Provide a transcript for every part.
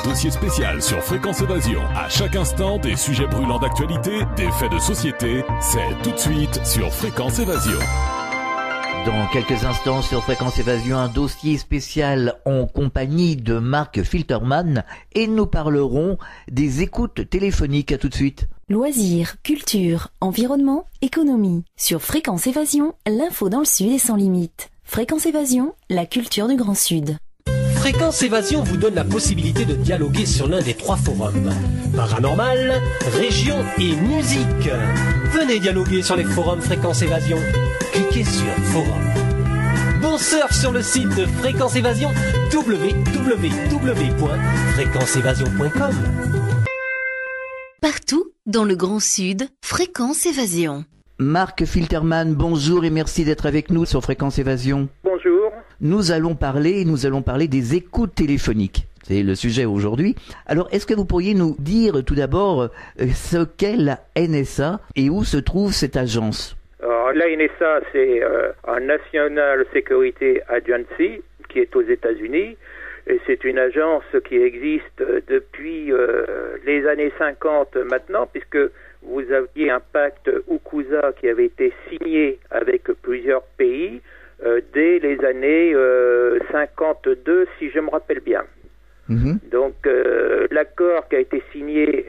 dossier spécial sur Fréquence Évasion. À chaque instant, des sujets brûlants d'actualité, des faits de société. C'est tout de suite sur Fréquence Évasion. Dans quelques instants sur Fréquence Évasion, un dossier spécial en compagnie de Marc Filterman et nous parlerons des écoutes téléphoniques. À tout de suite. Loisirs, culture, environnement, économie. Sur Fréquence Évasion, l'info dans le Sud est sans limite. Fréquence Évasion, la culture du Grand Sud. Fréquence Évasion vous donne la possibilité de dialoguer sur l'un des 3 forums. Paranormal, région et musique. Venez dialoguer sur les forums Fréquence Évasion. Cliquez sur Forum. Bon surf sur le site de Fréquence Évasion, www.fréquenceévasion.com. Partout dans le Grand Sud, Fréquence Évasion. Marc Filterman, bonjour et merci d'être avec nous sur Fréquence Évasion. Bonjour. Nous allons parler des écoutes téléphoniques. C'est le sujet aujourd'hui. Alors, est-ce que vous pourriez nous dire tout d'abord ce qu'est la NSA et où se trouve cette agence? Alors, la NSA, c'est un National Security Agency qui est aux États-Unis. Et c'est une agence qui existe depuis les années 50 maintenant, puisque vous aviez un pacte UCUSA qui avait été signé avec plusieurs pays dès les années 52, si je me rappelle bien. Donc l'accord qui a été signé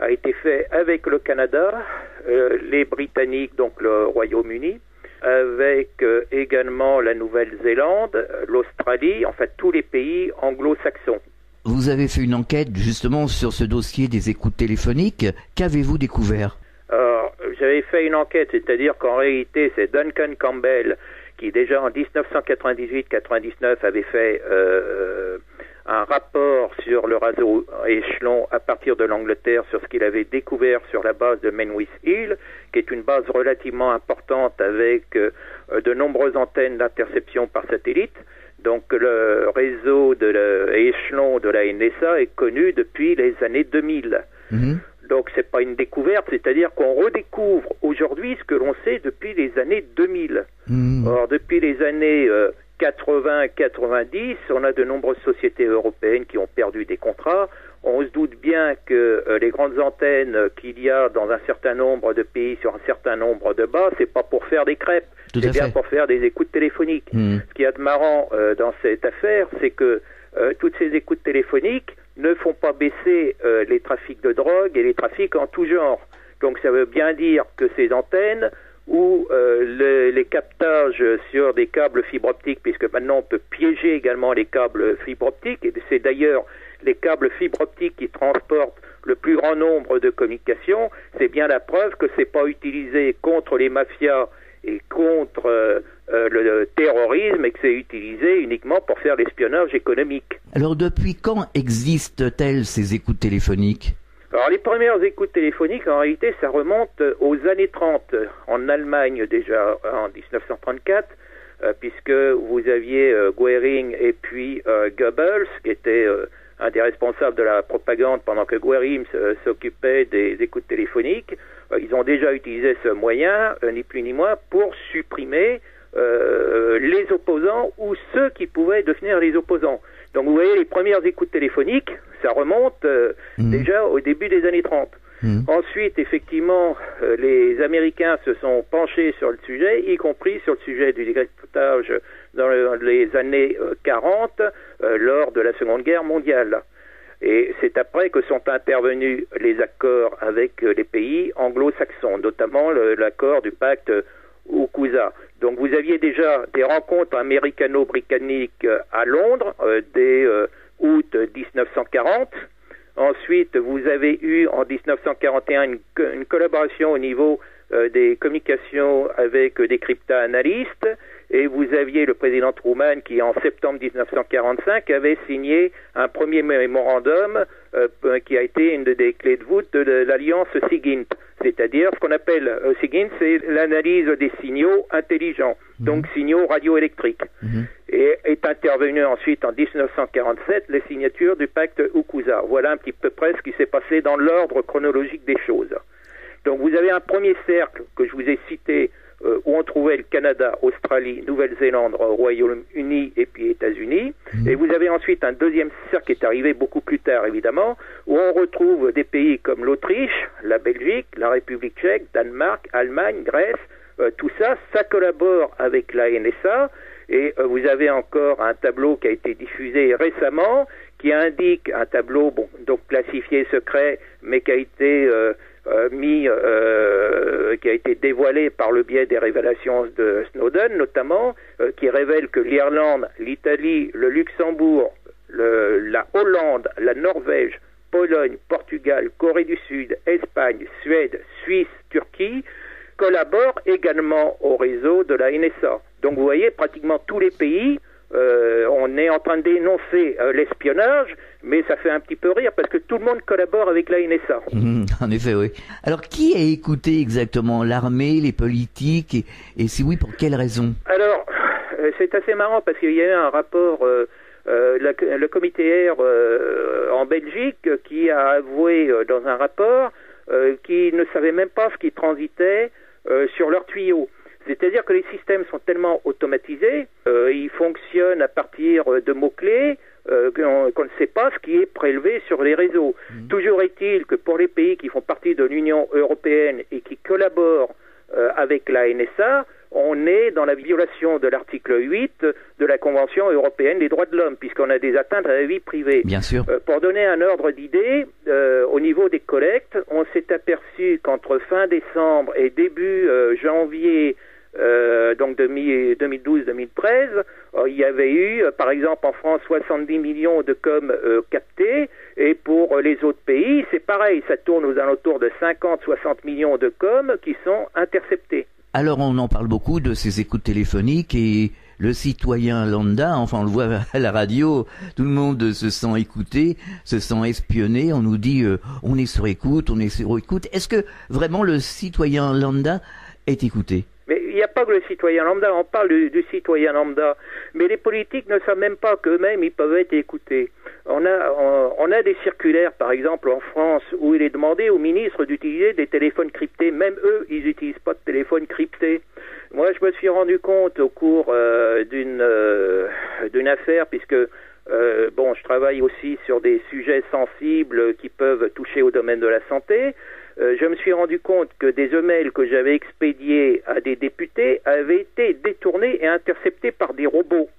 a été fait avec le Canada, les Britanniques, donc le Royaume-Uni, avec également la Nouvelle-Zélande, l'Australie, en fait tous les pays anglo-saxons. Vous avez fait une enquête justement sur ce dossier des écoutes téléphoniques. Qu'avez-vous découvert? Alors, j'avais fait une enquête, c'est-à-dire qu'en réalité c'est Duncan Campbell qui déjà en 1998-99 avait fait un rapport sur le réseau échelon à partir de l'Angleterre sur ce qu'il avait découvert sur la base de Menwith Hill, qui est une base relativement importante avec de nombreuses antennes d'interception par satellite. Donc le réseau de l'échelon de la NSA est connu depuis les années 2000. Donc c'est pas une découverte, c'est-à-dire qu'on redécouvre aujourd'hui ce que l'on sait depuis les années 2000. Or depuis les années 80-90, on a de nombreuses sociétés européennes qui ont perdu des contrats. On se doute bien que les grandes antennes qu'il y a dans un certain nombre de pays sur un certain nombre de bases, c'est pas pour faire des crêpes, c'est bien pour faire des écoutes téléphoniques. Ce qu'il y a de marrant dans cette affaire, c'est que toutes ces écoutes téléphoniques ne font pas baisser les trafics de drogue et les trafics en tout genre. Donc ça veut bien dire que ces antennes ou les captages sur des câbles fibre optique, puisque maintenant on peut piéger également les câbles fibre optique, et c'est d'ailleurs les câbles fibre optique qui transportent le plus grand nombre de communications, c'est bien la preuve que c'est pas utilisé contre les mafias et contre le terrorisme, et que c'est utilisé uniquement pour faire l'espionnage économique. Alors depuis quand existent-elles ces écoutes téléphoniques? Alors les premières écoutes téléphoniques, en réalité, ça remonte aux années 30, en Allemagne déjà, en 1934, puisque vous aviez Goering et puis Goebbels, qui était un des responsables de la propagande pendant que Goering s'occupait des écoutes téléphoniques. Ils ont déjà utilisé ce moyen, ni plus ni moins, pour supprimer les opposants ou ceux qui pouvaient devenir les opposants. Donc vous voyez, les premières écoutes téléphoniques, ça remonte déjà au début des années 30. Ensuite, effectivement, les Américains se sont penchés sur le sujet, y compris sur le sujet du décryptage dans les années 40, lors de la Seconde Guerre mondiale. Et c'est après que sont intervenus les accords avec les pays anglo-saxons, notamment l'accord du pacte UCUSA. Donc vous aviez déjà des rencontres américano-britanniques à Londres dès août 1940. Ensuite, vous avez eu en 1941 une collaboration au niveau des communications avec des crypta-analystes, et vous aviez le président Truman qui, en septembre 1945, avait signé un premier mémorandum qui a été une des clés de voûte de l'alliance SIGINT, c'est-à-dire ce qu'on appelle SIGINT, c'est l'analyse des signaux intelligents, donc signaux radioélectriques. Et est intervenu ensuite en 1947 les signatures du pacte UCUSA. Voilà un petit peu près ce qui s'est passé dans l'ordre chronologique des choses. Donc vous avez un premier cercle que je vous ai cité où on trouvait le Canada, Australie, Nouvelle-Zélande, Royaume-Uni et puis États-Unis. Et vous avez ensuite un deuxième cercle qui est arrivé beaucoup plus tard, évidemment, où on retrouve des pays comme l'Autriche, la Belgique, la République tchèque, Danemark, Allemagne, Grèce. Tout ça, ça collabore avec la NSA. Et vous avez encore un tableau qui a été diffusé récemment, qui indique un tableau, bon, donc classifié secret, mais qui a été qui a été dévoilé par le biais des révélations de Snowden, notamment, qui révèle que l'Irlande, l'Italie, le Luxembourg, la Hollande, la Norvège, Pologne, Portugal, Corée du Sud, Espagne, Suède, Suisse, Turquie, collaborent également au réseau de la NSA. Donc vous voyez, pratiquement tous les pays, on est en train de dénoncer l'espionnage, mais ça fait un petit peu rire parce que tout le monde collabore avec la NSA. En effet, oui. Alors, qui a écouté exactement? L'armée, les politiques, et si oui, pour quelles raisons? Alors, c'est assez marrant parce qu'il y a eu un rapport, le comité R en Belgique, qui a avoué dans un rapport qu'ils ne savaient même pas ce qui transitait sur leurs tuyaux. C'est-à-dire que les systèmes sont tellement automatisés, ils fonctionnent à partir de mots-clés, qu'on ne sait pas ce qui est prélevé sur les réseaux. Toujours est-il que pour les pays qui font partie de l'Union européenne et qui collaborent avec la NSA, on est dans la violation de l'article 8 de la Convention européenne des droits de l'homme, puisqu'on a des atteintes à la vie privée. Bien sûr. Pour donner un ordre d'idée, au niveau des collectes, on s'est aperçu qu'entre fin décembre et début janvier, donc 2012-2013, il y avait eu, par exemple en France, 70 millions de coms captés, et pour les autres pays, c'est pareil, ça tourne aux alentours de 50-60 millions de coms qui sont interceptés. Alors on en parle beaucoup de ces écoutes téléphoniques et le citoyen lambda, enfin on le voit à la radio, tout le monde se sent écouté, se sent espionné, on nous dit on est sur écoute, on est sur écoute. Est-ce que vraiment le citoyen lambda est écouté? Mais il n'y a pas que le citoyen lambda, on parle du citoyen lambda, mais les politiques ne savent même pas qu'eux-mêmes ils peuvent être écoutés. On a des circulaires, par exemple en France, où il est demandé aux ministres d'utiliser des téléphones cryptés. Même eux, ils n'utilisent pas de téléphone crypté. Moi, je me suis rendu compte au cours d'une affaire, puisque bon, je travaille aussi sur des sujets sensibles qui peuvent toucher au domaine de la santé. Je me suis rendu compte que des emails que j'avais expédiés à des députés avaient été détournés et interceptés par des robots.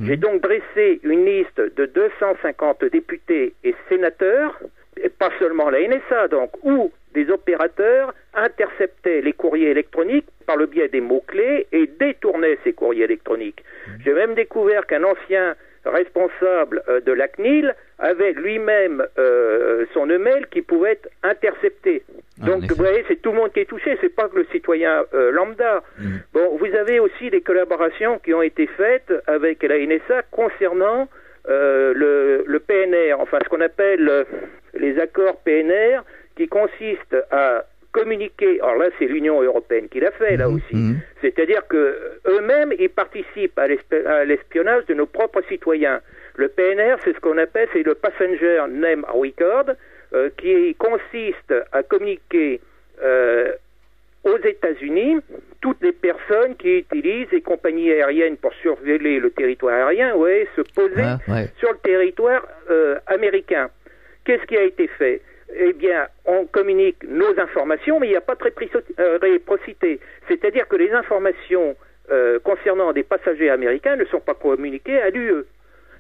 J'ai donc dressé une liste de 250 députés et sénateurs, et pas seulement la NSA, donc, où des opérateurs interceptaient les courriers électroniques par le biais des mots-clés et détournaient ces courriers électroniques. J'ai même découvert qu'un ancien responsable de la CNIL avait lui-même son email qui pouvait être intercepté. Donc vous voyez, c'est tout le monde qui est touché, c'est pas que le citoyen lambda. Bon, vous avez aussi des collaborations qui ont été faites avec la NSA concernant le PNR, enfin ce qu'on appelle les accords PNR, qui consistent à communiquer. Alors là, c'est l'Union européenne qui l'a fait, là aussi. C'est-à-dire que eux-mêmes, ils participent à l'espionnage de nos propres citoyens. Le PNR, c'est ce qu'on appelle, c'est le Passenger Name Record, qui consiste à communiquer aux États-Unis toutes les personnes qui utilisent les compagnies aériennes pour surveiller le territoire aérien, se poser sur le territoire américain. Qu'est-ce qui a été fait? Eh bien, on communique nos informations, mais il n'y a pas de réciprocité. C'est-à-dire que les informations concernant des passagers américains ne sont pas communiquées à l'UE.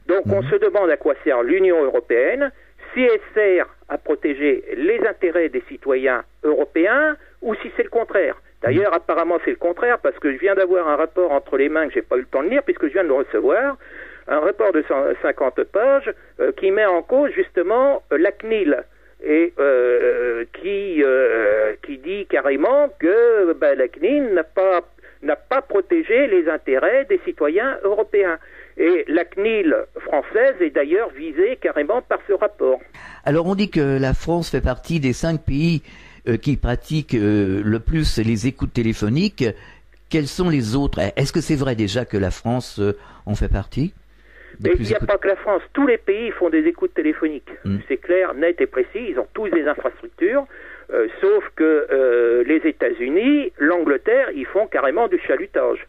Donc, on se demande à quoi sert l'Union européenne, si elle sert à protéger les intérêts des citoyens européens ou si c'est le contraire. D'ailleurs, apparemment, c'est le contraire, parce que je viens d'avoir un rapport entre les mains que j'ai pas eu le temps de lire, puisque je viens de le recevoir, un rapport de 150 pages qui met en cause justement la CNIL et qui dit carrément que la CNIL n'a pas protégé les intérêts des citoyens européens. Et la CNIL française est d'ailleurs visée carrément par ce rapport. Alors on dit que la France fait partie des 5 pays qui pratiquent le plus les écoutes téléphoniques. Quels sont les autres? Est-ce que c'est vrai déjà que la France en fait partie? Mais il n'y a pas que la France. Tous les pays font des écoutes téléphoniques. C'est clair, net et précis. Ils ont tous des infrastructures. Sauf que les États-Unis, l'Angleterre, ils font carrément du chalutage.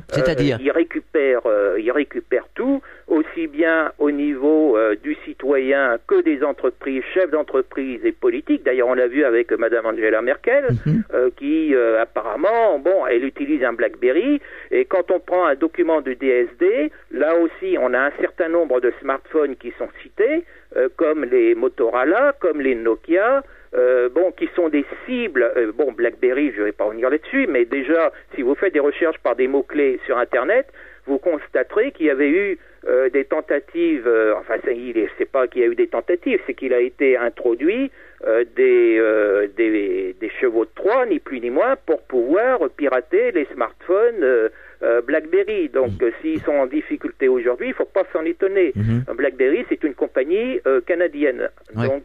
C'est-à-dire ils récupèrent tout, aussi bien au niveau du citoyen que des entreprises, chefs d'entreprise et politiques. D'ailleurs, on l'a vu avec Madame Angela Merkel, qui apparemment, elle utilise un BlackBerry. Et quand on prend un document du DSD, là aussi, on a un certain nombre de smartphones qui sont cités, comme les Motorola, comme les Nokia. Qui sont des cibles. BlackBerry, je ne vais pas revenir là-dessus, mais déjà, si vous faites des recherches par des mots-clés sur Internet, vous constaterez qu'il y avait eu des tentatives, c'est pas qu'il y a eu des tentatives, c'est qu'il a été introduit des chevaux de Troie, ni plus ni moins, pour pouvoir pirater les smartphones BlackBerry. Donc, s'ils sont en difficulté aujourd'hui, il ne faut pas s'en étonner. BlackBerry, c'est une compagnie canadienne. Ouais. Donc,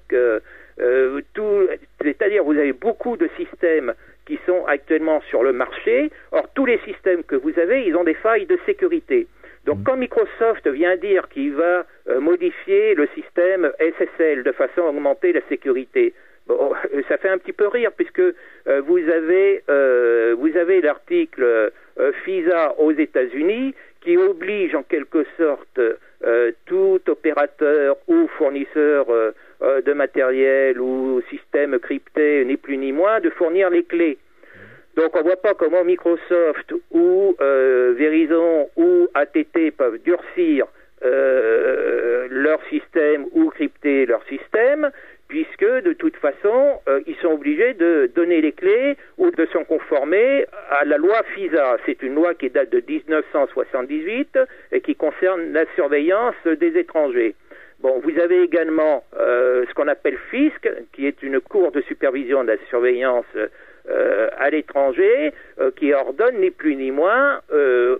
c'est-à-dire vous avez beaucoup de systèmes qui sont actuellement sur le marché. Or, tous les systèmes que vous avez, ils ont des failles de sécurité. Donc, quand Microsoft vient dire qu'il va modifier le système SSL de façon à augmenter la sécurité, ça fait un petit peu rire, puisque vous avez l'article FISA aux États-Unis qui oblige en quelque sorte tout opérateur ou fournisseur de matériel ou système crypté, ni plus ni moins, de fournir les clés. Donc on ne voit pas comment Microsoft ou Verizon ou AT&T peuvent durcir leur système ou crypter leur système, puisque de toute façon, ils sont obligés de donner les clés ou de s'en conformer à la loi FISA. C'est une loi qui date de 1978 et qui concerne la surveillance des étrangers. Vous avez également ce qu'on appelle FISC, qui est une cour de supervision de la surveillance à l'étranger, qui ordonne ni plus ni moins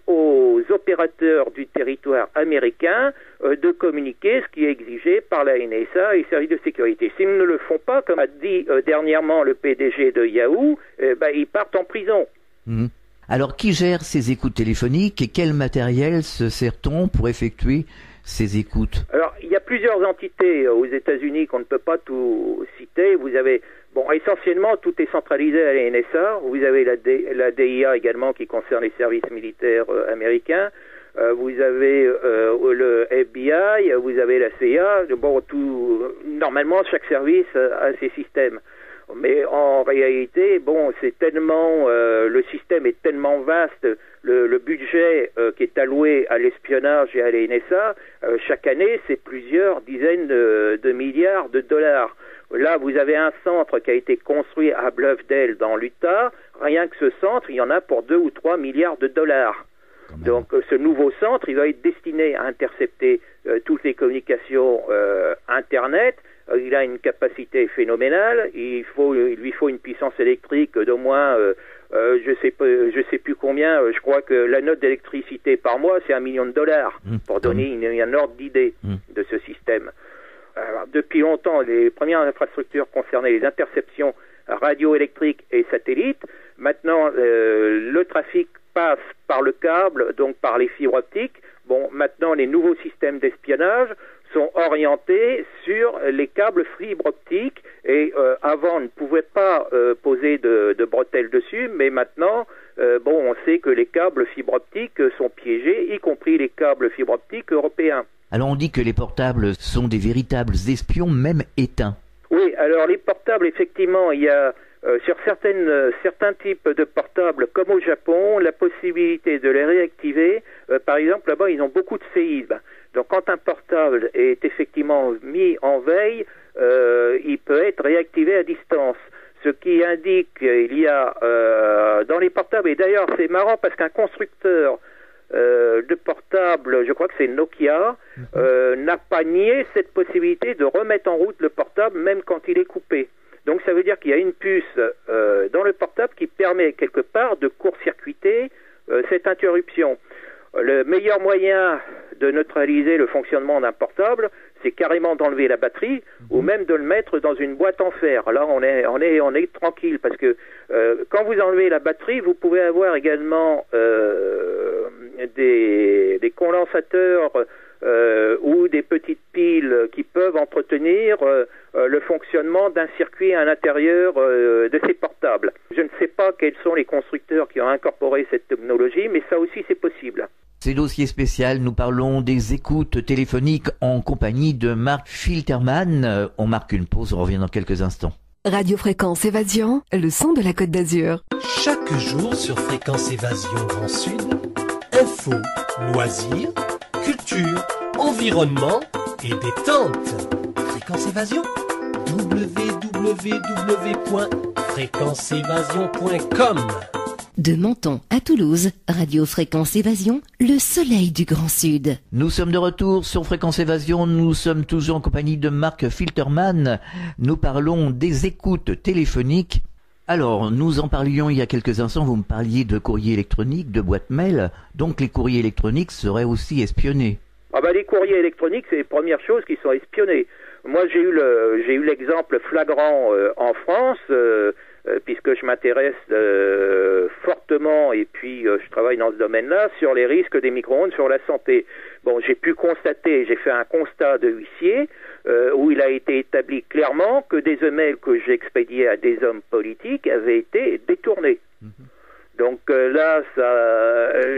aux opérateurs du territoire américain de communiquer ce qui est exigé par la NSA et les services de sécurité. S'ils ne le font pas, comme a dit dernièrement le PDG de Yahoo, ils partent en prison. Alors, qui gère ces écoutes téléphoniques et quel matériel se sert-on pour effectuer ces écoutes? Alors, il y a plusieurs entités aux États-Unis qu'on ne peut pas tout citer. Vous avez, essentiellement, tout est centralisé à la NSA. Vous avez la DIA également qui concerne les services militaires américains. Vous avez le FBI, vous avez la CIA. Normalement, chaque service a ses systèmes. Mais en réalité, c'est tellement, le système est tellement vaste, le budget qui est alloué à l'espionnage et à la NSA, chaque année, c'est plusieurs dizaines de milliards de dollars. Là, vous avez un centre qui a été construit à Bluffdale dans l'Utah. Rien que ce centre, il y en a pour 2 ou 3 milliards de dollars. Donc, ce nouveau centre, il va être destiné à intercepter toutes les communications Internet. Il a une capacité phénoménale. Il lui faut une puissance électrique d'au moins, je sais plus combien. Je crois que la note d'électricité par mois, c'est $1 million pour donner un ordre d'idée de ce système. Alors, depuis longtemps, les premières infrastructures concernaient les interceptions radioélectriques et satellites. Maintenant, le trafic passe par le câble, donc par les fibres optiques. Maintenant, les nouveaux systèmes d'espionnage sont orientés sur les câbles fibres optiques et avant on ne pouvait pas poser de bretelles dessus, mais maintenant on sait que les câbles fibres optiques sont piégés, y compris les câbles fibres optiques européens. Alors on dit que les portables sont des véritables espions, même éteints. Oui, alors les portables, effectivement, il y a sur certains types de portables, comme au Japon, la possibilité de les réactiver. Par exemple, là-bas, ils ont beaucoup de séismes. Donc, quand un portable est effectivement mis en veille, il peut être réactivé à distance. Ce qui indique qu'il y a dans les portables, et d'ailleurs, c'est marrant parce qu'un constructeur de portable, je crois que c'est Nokia, n'a pas nié cette possibilité de remettre en route le portable même quand il est coupé. Donc ça veut dire qu'il y a une puce dans le portable qui permet quelque part de court-circuiter cette interruption. Le meilleur moyen de neutraliser le fonctionnement d'un portable, c'est carrément d'enlever la batterie ou même de le mettre dans une boîte en fer. Là, on est tranquille parce que quand vous enlevez la batterie, vous pouvez avoir également des condensateurs ou des petites piles qui peuvent entretenir le fonctionnement d'un circuit à l'intérieur de ces portables. Je ne sais pas quels sont les constructeurs qui ont incorporé cette technologie, mais ça aussi c'est possible. C'est dossier spécial, nous parlons des écoutes téléphoniques en compagnie de Marc Filterman. On marque une pause, on revient dans quelques instants. Radio Fréquence Évasion, le son de la Côte d'Azur. Chaque jour sur Fréquence Évasion Grand Sud, info, loisirs, culture, environnement et détente. Fréquence Évasion, www.fréquenceévasion.com. De Menton à Toulouse, Radio Fréquence Évasion, le soleil du Grand Sud. Nous sommes de retour sur Fréquence Évasion, nous sommes toujours en compagnie de Marc Filterman. Nous parlons des écoutes téléphoniques. Alors, nous en parlions il y a quelques instants, vous me parliez de courrier électronique, de boîte mail, donc les courriers électroniques seraient aussi espionnés. Ah bah les courriers électroniques, c'est les premières choses qui sont espionnées. Moi j'ai eu l'exemple flagrant en France, puisque je m'intéresse fortement et puis je travaille dans ce domaine-là sur les risques des micro-ondes sur la santé. Bon, j'ai fait un constat de huissier où il a été établi clairement que des emails que j'expédiais à des hommes politiques avaient été détournés. Donc là,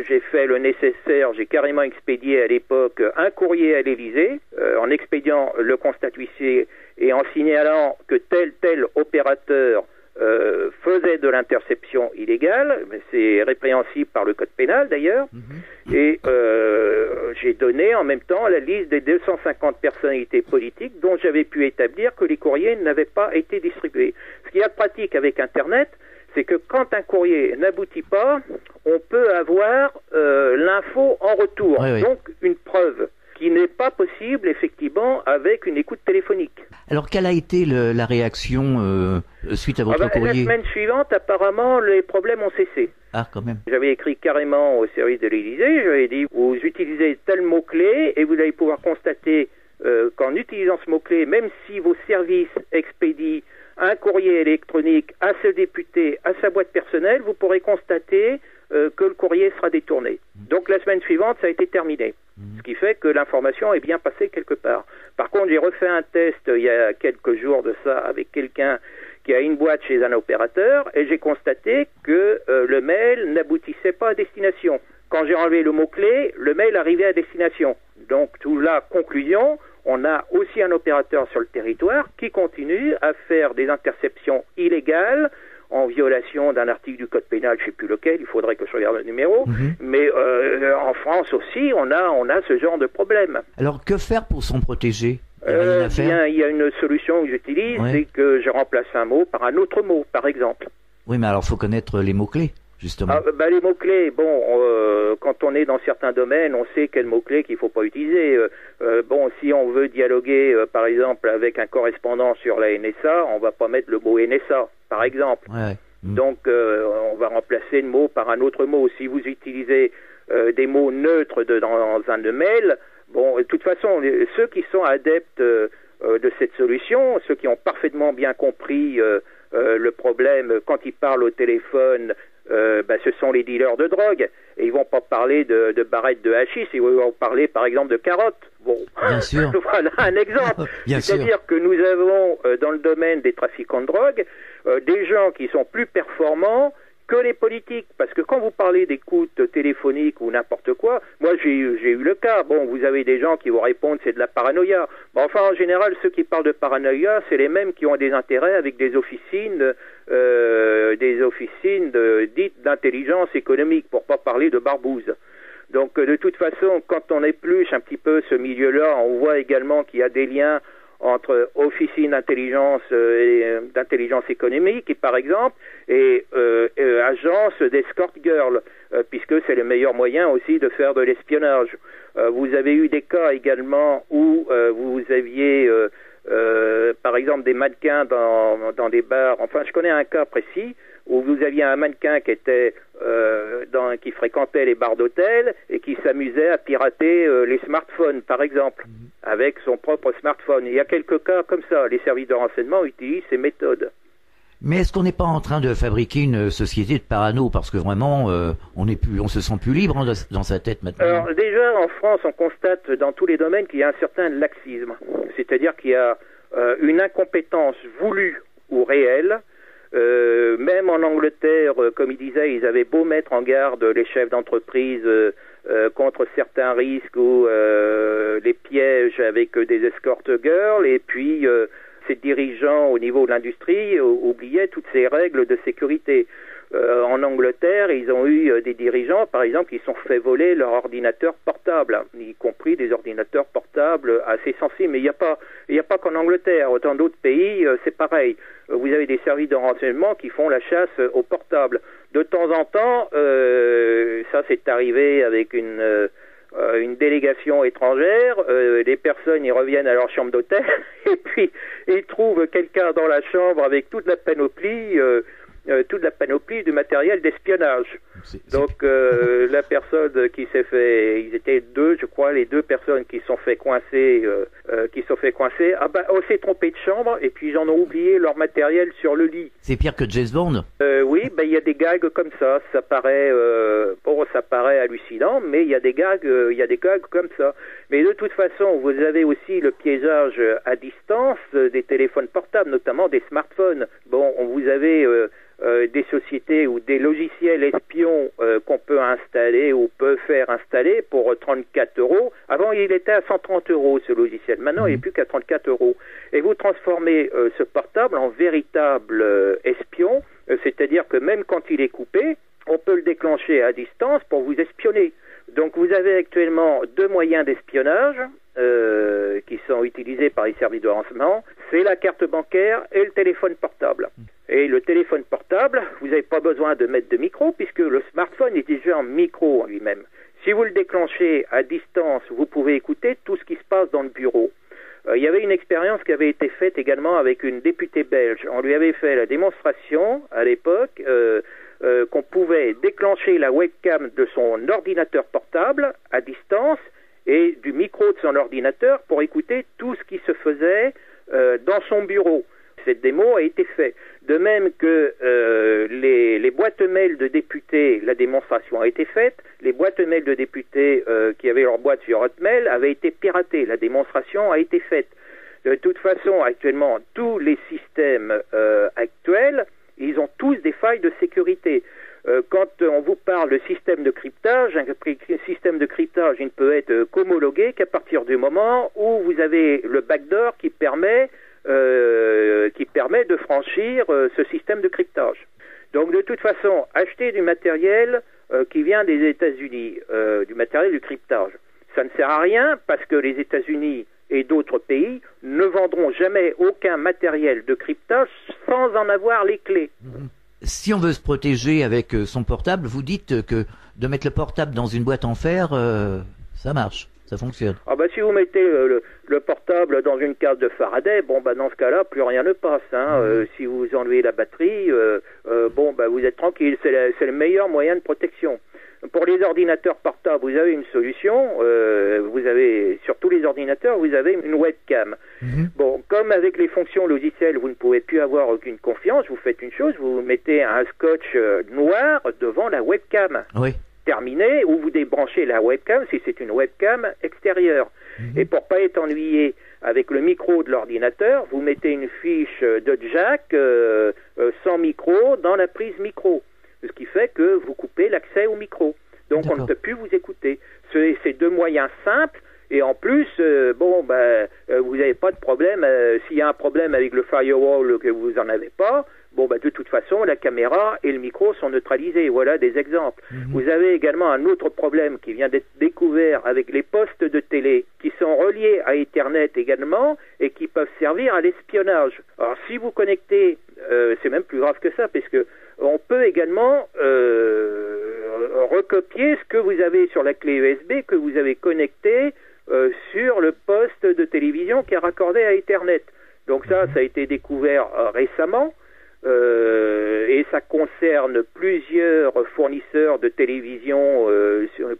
j'ai fait le nécessaire, j'ai carrément expédié à l'époque un courrier à l'Élysée en expédiant le constat de huissier et en signalant que tel opérateur faisait de l'interception illégale, mais c'est répréhensible par le code pénal d'ailleurs, et j'ai donné en même temps la liste des 250 personnalités politiques dont j'avais pu établir que les courriers n'avaient pas été distribués. Ce qu'il y a de pratique avec Internet, c'est que quand un courrier n'aboutit pas, on peut avoir l'info en retour, oui. Donc une preuve qui n'est pas possible effectivement avec une écoute téléphonique. Alors quelle a été la réaction suite à votre courrier? La semaine suivante, apparemment, les problèmes ont cessé. Ah, quand même. J'avais écrit carrément au service de l'Élysée, j'avais dit, vous utilisez tel mot-clé et vous allez pouvoir constater qu'en utilisant ce mot-clé, même si vos services expédient un courrier électronique à ce député, à sa boîte personnelle, vous pourrez constater que le courrier sera détourné. Donc la semaine suivante, ça a été terminé. Ce qui fait que l'information est bien passée quelque part. Par contre, j'ai refait un test il y a quelques jours de ça avec quelqu'un qui a une boîte chez un opérateur et j'ai constaté que le mail n'aboutissait pas à destination. Quand j'ai enlevé le mot-clé, le mail arrivait à destination. Donc, tout là, conclusion, on a aussi un opérateur sur le territoire qui continue à faire des interceptions illégales en violation d'un article du code pénal, je ne sais plus lequel, il faudrait que je regarde le numéro, mais en France aussi, on a ce genre de problème. Alors, que faire pour s'en protéger? Il y a une solution que j'utilise, c'est que je remplace un mot par un autre mot, par exemple. Oui, mais alors, il faut connaître les mots-clés, justement. Les mots-clés, quand on est dans certains domaines, on sait quels mots-clés qu'il ne faut pas utiliser. Si on veut dialoguer, par exemple, avec un correspondant sur la NSA, on ne va pas mettre le mot NSA, par exemple. Ouais. Donc, on va remplacer le mot par un autre mot. Si vous utilisez des mots neutres dans un mail, de toute façon, ceux qui sont adeptes de cette solution, ceux qui ont parfaitement bien compris le problème quand ils parlent au téléphone, ce sont les dealers de drogue. Et ils vont pas parler de barrettes de hachis, ils vont parler par exemple de carottes. Bon, bien sûr. Voilà un exemple. C'est-à-dire que nous avons dans le domaine des trafiquants de drogue des gens qui sont plus performants que les politiques, parce que quand vous parlez d'écoute téléphonique ou n'importe quoi, moi j'ai eu le cas, vous avez des gens qui vous répondent c'est de la paranoïa, en général ceux qui parlent de paranoïa c'est les mêmes qui ont des intérêts avec des officines dites d'intelligence économique, pour pas parler de barbouze. Donc de toute façon, quand on épluche un petit peu ce milieu-là, on voit également qu'il y a des liens entre officine d'intelligence économique, par exemple, et agence d'escort girl, puisque c'est le meilleur moyen aussi de faire de l'espionnage. Vous avez eu des cas également où vous aviez, par exemple, des mannequins dans des bars. Enfin, je connais un cas précis où vous aviez un mannequin qui était qui fréquentait les bars d'hôtel et qui s'amusait à pirater les smartphones, par exemple, avec son propre smartphone. Il y a quelques cas comme ça. Les services de renseignement utilisent ces méthodes. Mais est-ce qu'on n'est pas en train de fabriquer une société de parano? Parce que vraiment, on se sent plus libre dans sa tête maintenant. Alors déjà, en France, on constate dans tous les domaines qu'il y a un certain laxisme. C'est-à-dire qu'il y a une incompétence voulue ou réelle. Même en Angleterre, comme il disait, ils avaient beau mettre en garde les chefs d'entreprise contre certains risques ou les pièges avec des escort girls, et puis ces dirigeants au niveau de l'industrie oubliaient toutes ces règles de sécurité. En Angleterre, ils ont eu des dirigeants, par exemple, qui se sont fait voler leur ordinateur portable, y compris des ordinateurs portables assez sensibles. Mais il n'y a pas qu'en Angleterre. Autant d'autres pays, c'est pareil. Vous avez des services de renseignement qui font la chasse aux portables. De temps en temps, ça c'est arrivé avec une délégation étrangère, les personnes y reviennent à leur chambre d'hôtel et puis ils trouvent quelqu'un dans la chambre avec toute la panoplie du matériel d'espionnage. Donc la personne qui s'est fait, ils étaient deux, je crois, les deux personnes qui se sont fait coincer, on s'est trompé de chambre et puis ils en ont oublié leur matériel sur le lit. C'est pire que James Bond. Oui, il y a des gags comme ça. Ça paraît hallucinant, mais il y a des gags comme ça. Mais de toute façon, vous avez aussi le piégeage à distance des téléphones portables, notamment des smartphones. Bon, vous avez des sociétés ou des logiciels espions qu'on peut installer ou peut faire installer pour 34 €. Avant, il était à 130 € ce logiciel. Maintenant, il n'est plus qu'à 34 €. Et vous transformez ce portable en véritable espion, c'est-à-dire que même quand il est coupé, on peut le déclencher à distance pour vous espionner. Donc vous avez actuellement deux moyens d'espionnage qui sont utilisés par les services de renseignement, c'est la carte bancaire et le téléphone portable. Et le téléphone portable, vous n'avez pas besoin de mettre de micro puisque le smartphone est déjà en micro en lui-même. Si vous le déclenchez à distance, vous pouvez écouter tout ce qui se passe dans le bureau. Il y avait une expérience qui avait été faite également avec une députée belge. On lui avait fait la démonstration à l'époque qu'on pouvait déclencher la webcam de son ordinateur portable à distance et du micro de son ordinateur pour écouter tout ce qui se faisait dans son bureau. Cette démo a été faite. De même que les boîtes mail de députés, la démonstration a été faite, les boîtes mail de députés qui avaient leur boîte sur Hotmail avaient été piratées, la démonstration a été faite. De toute façon, actuellement, tous les systèmes actuels, ils ont tous des failles de sécurité. Quand on vous parle de système de cryptage, un système de cryptage, il ne peut être qu'homologué qu'à partir du moment où vous avez le backdoor qui permet de franchir ce système de cryptage. Donc de toute façon, acheter du matériel qui vient des États-Unis, du matériel du cryptage, ça ne sert à rien parce que les États-Unis et d'autres pays ne vendront jamais aucun matériel de cryptage sans en avoir les clés. Si on veut se protéger avec son portable, vous dites que de mettre le portable dans une boîte en fer, ça marche, ça fonctionne. Ah bah si vous mettez le portable dans une case de Faraday, dans ce cas-là, plus rien ne passe. Si vous enlevez la batterie, vous êtes tranquille. C'est le meilleur moyen de protection. Pour les ordinateurs portables, vous avez une solution. Sur tous les ordinateurs, vous avez une webcam. Bon, comme avec les fonctions logicielles, vous ne pouvez plus avoir aucune confiance, vous faites une chose, vous mettez un scotch noir devant la webcam. Oui. Terminé, ou vous débranchez la webcam si c'est une webcam extérieure. Et pour pas être ennuyé avec le micro de l'ordinateur, vous mettez une fiche de jack sans micro dans la prise micro. Ce qui fait que vous coupez l'accès au micro. Donc on ne peut plus vous écouter. C'est deux moyens simples et en plus, vous n'avez pas de problème. S'il y a un problème avec le firewall que vous n'en avez pas, de toute façon, la caméra et le micro sont neutralisés. Voilà des exemples. Vous avez également un autre problème qui vient d'être découvert avec les postes de télé qui sont reliés à Ethernet également et qui peuvent servir à l'espionnage. Alors si vous connectez, c'est même plus grave que ça parce que on peut également recopier ce que vous avez sur la clé USB que vous avez connecté sur le poste de télévision qui est raccordé à Ethernet. Donc ça a été découvert récemment et ça concerne plusieurs fournisseurs de télévision,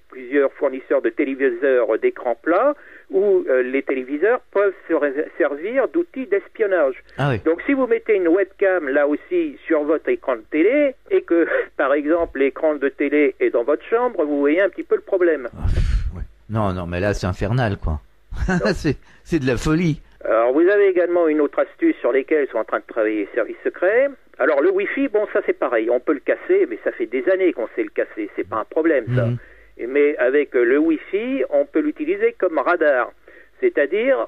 plusieurs fournisseurs de téléviseurs d'écran plat où les téléviseurs peuvent se servir d'outils d'espionnage. Ah oui. Donc si vous mettez une webcam là aussi sur votre écran de télé et que par exemple l'écran de télé est dans votre chambre, vous voyez un petit peu le problème. Ouais. Non, mais là c'est infernal quoi. c'est de la folie. Alors, vous avez également une autre astuce sur laquelle sont en train de travailler les services secrets. Alors, le Wi-Fi, bon, ça c'est pareil, on peut le casser, mais ça fait des années qu'on sait le casser, c'est pas un problème, ça. Mais avec le Wi-Fi, on peut l'utiliser comme radar. C'est-à-dire,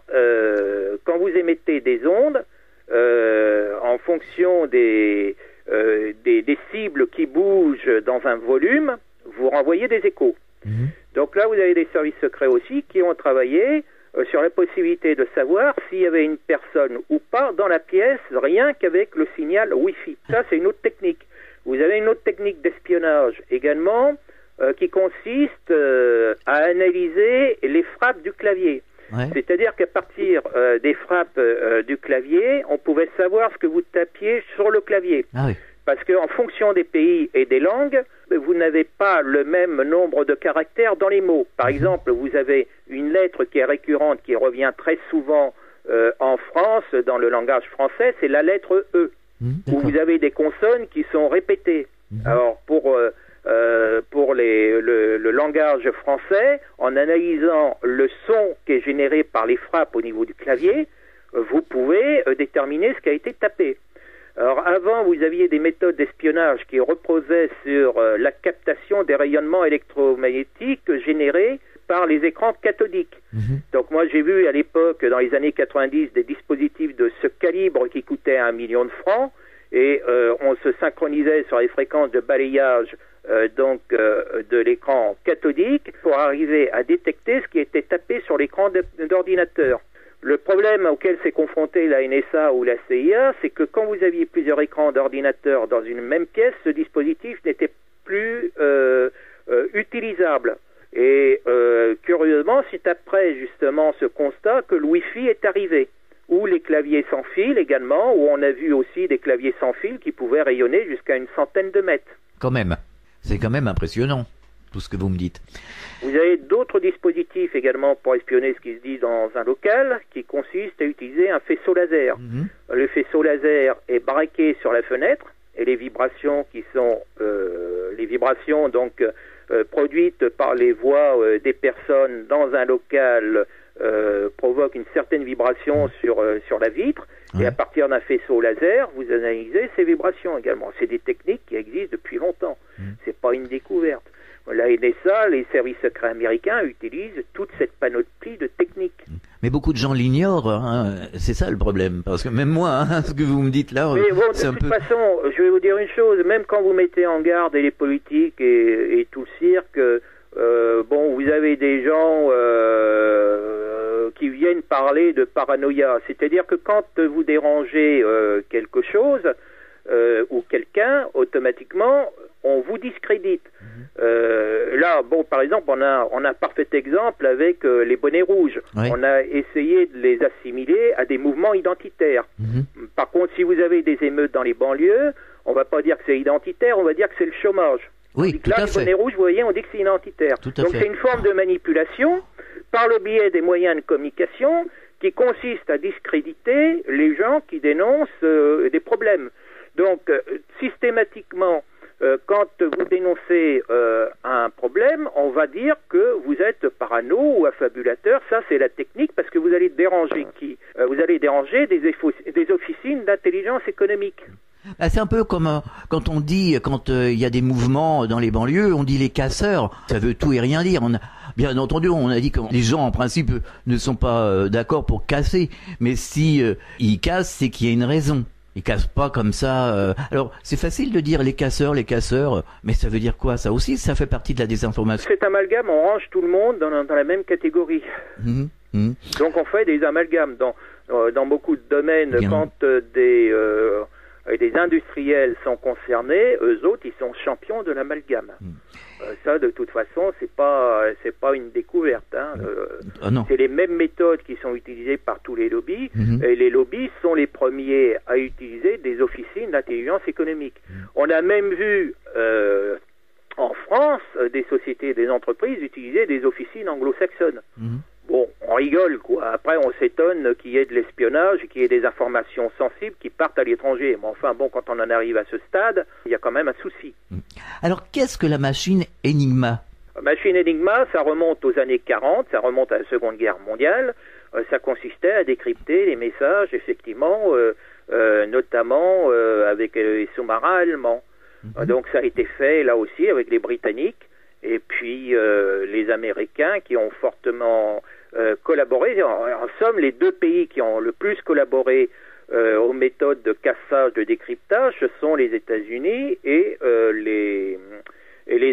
quand vous émettez des ondes, en fonction des cibles qui bougent dans un volume, vous renvoyez des échos. Donc là, vous avez des services secrets aussi qui ont travaillé sur la possibilité de savoir s'il y avait une personne ou pas dans la pièce, rien qu'avec le signal Wi-Fi. Ça, c'est une autre technique. Vous avez une autre technique d'espionnage également qui consiste à analyser les frappes du clavier. Ouais. C'est-à-dire qu'à partir des frappes du clavier, on pouvait savoir ce que vous tapiez sur le clavier. Ah oui. Parce qu'en fonction des pays et des langues, vous n'avez pas le même nombre de caractères dans les mots. Par exemple, vous avez une lettre qui est récurrente, qui revient très souvent en France, dans le langage français, c'est la lettre E, où vous avez des consonnes qui sont répétées. Alors, pour le langage français, en analysant le son qui est généré par les frappes au niveau du clavier, vous pouvez déterminer ce qui a été tapé. Alors avant, vous aviez des méthodes d'espionnage qui reposaient sur la captation des rayonnements électromagnétiques générés par les écrans cathodiques. Donc moi j'ai vu à l'époque, dans les années 90, des dispositifs de ce calibre qui coûtaient 1 million de francs et on se synchronisait sur les fréquences de balayage de l'écran cathodique pour arriver à détecter ce qui était tapé sur l'écran d'ordinateur. Le problème auquel s'est confronté la NSA ou la CIA, c'est que quand vous aviez plusieurs écrans d'ordinateur dans une même pièce, ce dispositif n'était plus utilisable. Et curieusement, c'est après justement ce constat que le Wi-Fi est arrivé, ou les claviers sans fil également, où on a vu aussi des claviers sans fil qui pouvaient rayonner jusqu'à une centaine de mètres. Quand même, c'est quand même impressionnant, tout ce que vous me dites. Vous avez d'autres dispositifs également pour espionner ce qui se dit dans un local, qui consiste à utiliser un faisceau laser. Le faisceau laser est braqué sur la fenêtre, et les vibrations qui sont produites par les voix des personnes dans un local provoquent une certaine vibration sur la vitre, et à partir d'un faisceau laser, vous analysez ces vibrations également. C'est des techniques qui existent depuis longtemps. C'est pas une découverte. La NSA, les services secrets américains utilisent toute cette panoplie de techniques. Mais beaucoup de gens l'ignorent, hein. C'est ça le problème, parce que même moi, ce que vous me dites là, mais bon, c'est un peu... De toute façon, je vais vous dire une chose, même quand vous mettez en garde les politiques et tout le cirque, vous avez des gens qui viennent parler de paranoïa, c'est-à-dire que quand vous dérangez quelque chose ou quelqu'un, automatiquement, on vous discrédite. Là, par exemple, on a un parfait exemple avec les bonnets rouges. Oui. On a essayé de les assimiler à des mouvements identitaires. Par contre, si vous avez des émeutes dans les banlieues, on va pas dire que c'est identitaire, on va dire que c'est le chômage. Oui, tout à fait. Les bonnets rouges, vous voyez, on dit que c'est identitaire. Donc c'est une forme de manipulation par le biais des moyens de communication qui consiste à discréditer les gens qui dénoncent des problèmes. Donc, systématiquement, quand vous dénoncez un problème, on va dire que vous êtes parano ou affabulateur. Ça, c'est la technique, parce que vous allez déranger qui ? Vous allez déranger des officines d'intelligence économique. C'est un peu comme quand on dit, quand il y a des mouvements dans les banlieues, on dit les casseurs. Ça veut tout et rien dire. Bien entendu, on a dit que les gens, en principe, ne sont pas d'accord pour casser. Mais si ils cassent, c'est qu'il y a une raison. Ils cassent pas comme ça. Alors, c'est facile de dire les casseurs, mais ça veut dire quoi? Ça aussi, ça fait partie de la désinformation. Cet amalgame, on range tout le monde dans la même catégorie. Donc, on fait des amalgames dans beaucoup de domaines. Bien. Quand des industriels sont concernés, eux autres, ils sont champions de l'amalgame. Ça, de toute façon, c'est pas une découverte. Non. C'est les mêmes méthodes qui sont utilisées par tous les lobbies, et les lobbies sont les premiers à utiliser des officines d'intelligence économique. On a même vu en France des sociétés, des entreprises utiliser des officines anglo-saxonnes. Bon, on rigole, quoi. Après, on s'étonne qu'il y ait de l'espionnage, qu'il y ait des informations sensibles qui partent à l'étranger. Mais enfin, bon, quand on en arrive à ce stade, il y a quand même un souci. Alors, qu'est-ce que la machine Enigma ? La machine Enigma, ça remonte aux années 40, ça remonte à la Seconde Guerre mondiale. ça consistait à décrypter les messages, effectivement, notamment avec les sous-marins allemands. Donc ça a été fait là aussi avec les Britanniques et puis les Américains qui ont fortement collaboré. En somme, les deux pays qui ont le plus collaboré aux méthodes de cassage, de décryptage, ce sont les États-Unis et les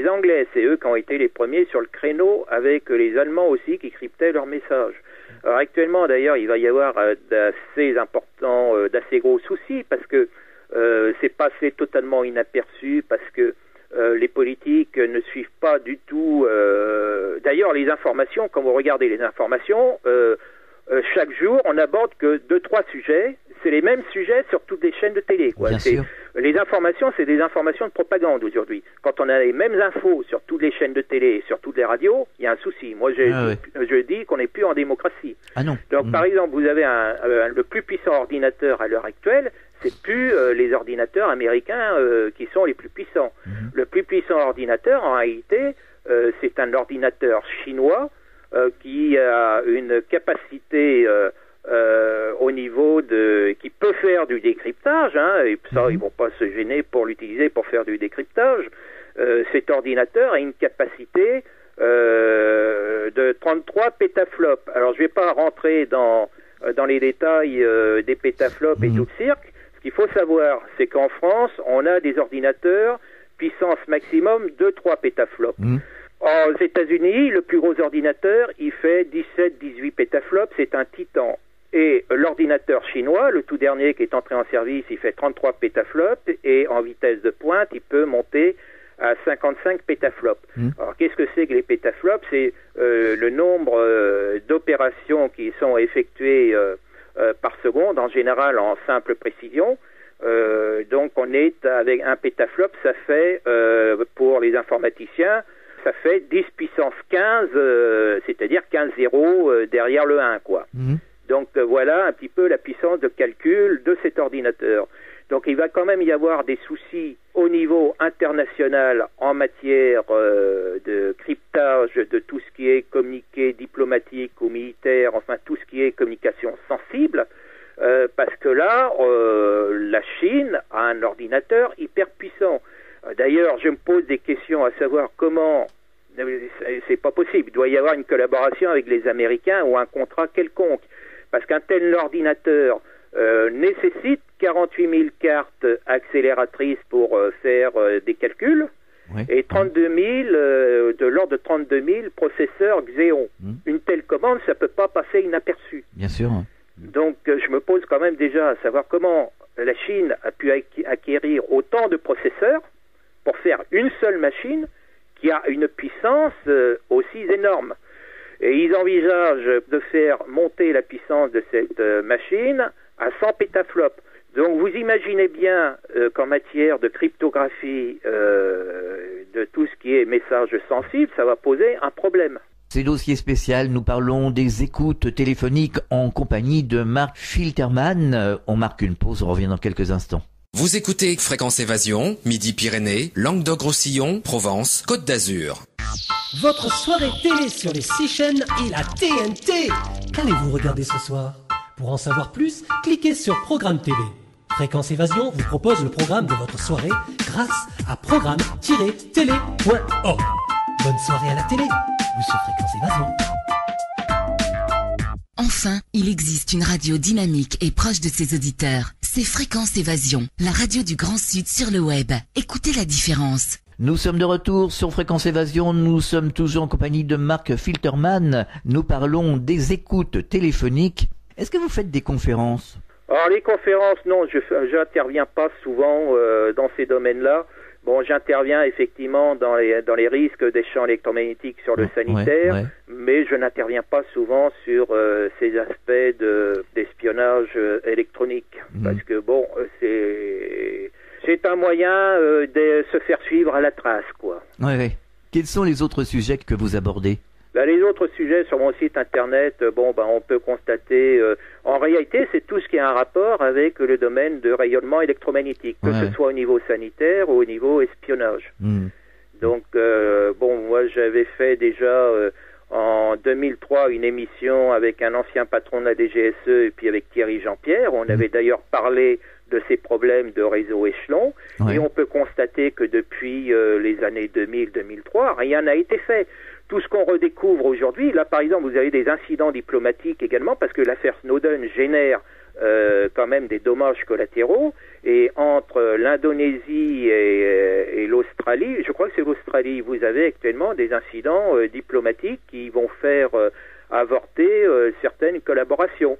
Anglais. C'est eux qui ont été les premiers sur le créneau, avec les Allemands aussi qui cryptaient leurs messages. Alors actuellement, d'ailleurs, il va y avoir d'assez importants, d'assez gros soucis, parce que c'est passé totalement inaperçu, parce que les politiques ne suivent pas du tout. D'ailleurs, les informations, quand vous regardez les informations, chaque jour, on n'aborde que 2-3 sujets. C'est les mêmes sujets sur toutes les chaînes de télé, quoi. Les informations, c'est des informations de propagande aujourd'hui. Quand on a les mêmes infos sur toutes les chaînes de télé et sur toutes les radios, il y a un souci. Moi, je dis qu'on n'est plus en démocratie. Ah non. Donc, par exemple, vous avez le plus puissant ordinateur à l'heure actuelle, c'est plus les ordinateurs américains qui sont les plus puissants. Le plus puissant ordinateur, en réalité, c'est un ordinateur chinois qui a une capacité au niveau qui peut faire du décryptage, et ça ils vont pas se gêner pour l'utiliser pour faire du décryptage. Cet ordinateur a une capacité de 33 pétaflops. Alors je vais pas rentrer dans les détails des pétaflops et tout le cirque. Ce qu'il faut savoir, c'est qu'en France, on a des ordinateurs puissance maximum de 3 pétaflops. Aux États-Unis, le plus gros ordinateur, il fait 17-18 pétaflops, c'est un Titan. Et l'ordinateur chinois, le tout dernier qui est entré en service, il fait 33 pétaflops, et en vitesse de pointe, il peut monter à 55 pétaflops. Alors, qu'est-ce que c'est que les pétaflops? C'est le nombre d'opérations qui sont effectuées par seconde, en général en simple précision. Donc, on est avec un pétaflop, ça fait, pour les informaticiens, ça fait 10 puissance 15, c'est-à-dire 15 zéros derrière le 1, quoi. Donc voilà un petit peu la puissance de calcul de cet ordinateur. Donc il va quand même y avoir des soucis au niveau international en matière de cryptage de tout ce qui est communiqué diplomatique ou militaire, enfin tout ce qui est communication sensible, parce que là, la Chine a un ordinateur hyper puissant. D'ailleurs, je me pose des questions à savoir comment. C'est pas possible. Il doit y avoir une collaboration avec les Américains ou un contrat quelconque. Parce qu'un tel ordinateur nécessite 48 000 cartes accélératrices pour faire des calculs et 32 000, de l'ordre de 32 000 processeurs Xeon. Une telle commande, ça peut pas passer inaperçu. Bien sûr. Donc je me pose quand même déjà à savoir comment la Chine a pu acquérir autant de processeurs pour faire une seule machine qui a une puissance aussi énorme. Et ils envisagent de faire monter la puissance de cette machine à 100 pétaflops. Donc vous imaginez bien qu'en matière de cryptographie de tout ce qui est message sensible, ça va poser un problème. C'est dossier spécial, nous parlons des écoutes téléphoniques en compagnie de Marc Filterman. On marque une pause, on revient dans quelques instants. Vous écoutez Fréquence Évasion, Midi-Pyrénées, Languedoc-Roussillon, Provence, Côte d'Azur. Votre soirée télé sur les 6 chaînes et la TNT. Qu'allez-vous regarder ce soir? Pour en savoir plus, cliquez sur Programme TV. Fréquence Évasion vous propose le programme de votre soirée grâce à programme-télé.org. Bonne soirée à la télé ou sur Fréquence Évasion. Enfin, il existe une radio dynamique et proche de ses auditeurs. C'est Fréquence Évasion, la radio du Grand Sud sur le web. Écoutez la différence. Nous sommes de retour sur Fréquence Évasion, nous sommes toujours en compagnie de Marc Filterman. Nous parlons des écoutes téléphoniques. Est-ce que vous faites des conférences? Alors les conférences, non, je n'interviens pas souvent dans ces domaines-là. Bon, j'interviens effectivement dans les risques des champs électromagnétiques sur le sanitaire, mais je n'interviens pas souvent sur ces aspects d'espionnage électronique, parce que bon, c'est un moyen de se faire suivre à la trace, quoi. Oui. Quels sont les autres sujets que vous abordez? Les autres sujets sur mon site internet, on peut constater, en réalité, c'est tout ce qui a un rapport avec le domaine de rayonnement électromagnétique, que ce soit au niveau sanitaire ou au niveau espionnage. Donc, moi, j'avais fait déjà, en 2003 une émission avec un ancien patron de la DGSE et puis avec Thierry Jean-Pierre. On avait d'ailleurs parlé de ces problèmes de réseau échelon, et on peut constater que depuis les années 2000-2003, rien n'a été fait. Tout ce qu'on redécouvre aujourd'hui, là par exemple vous avez des incidents diplomatiques également, parce que l'affaire Snowden génère quand même des dommages collatéraux, et entre l'Indonésie et l'Australie, je crois que c'est l'Australie, vous avez actuellement des incidents diplomatiques qui vont faire avorter certaines collaborations,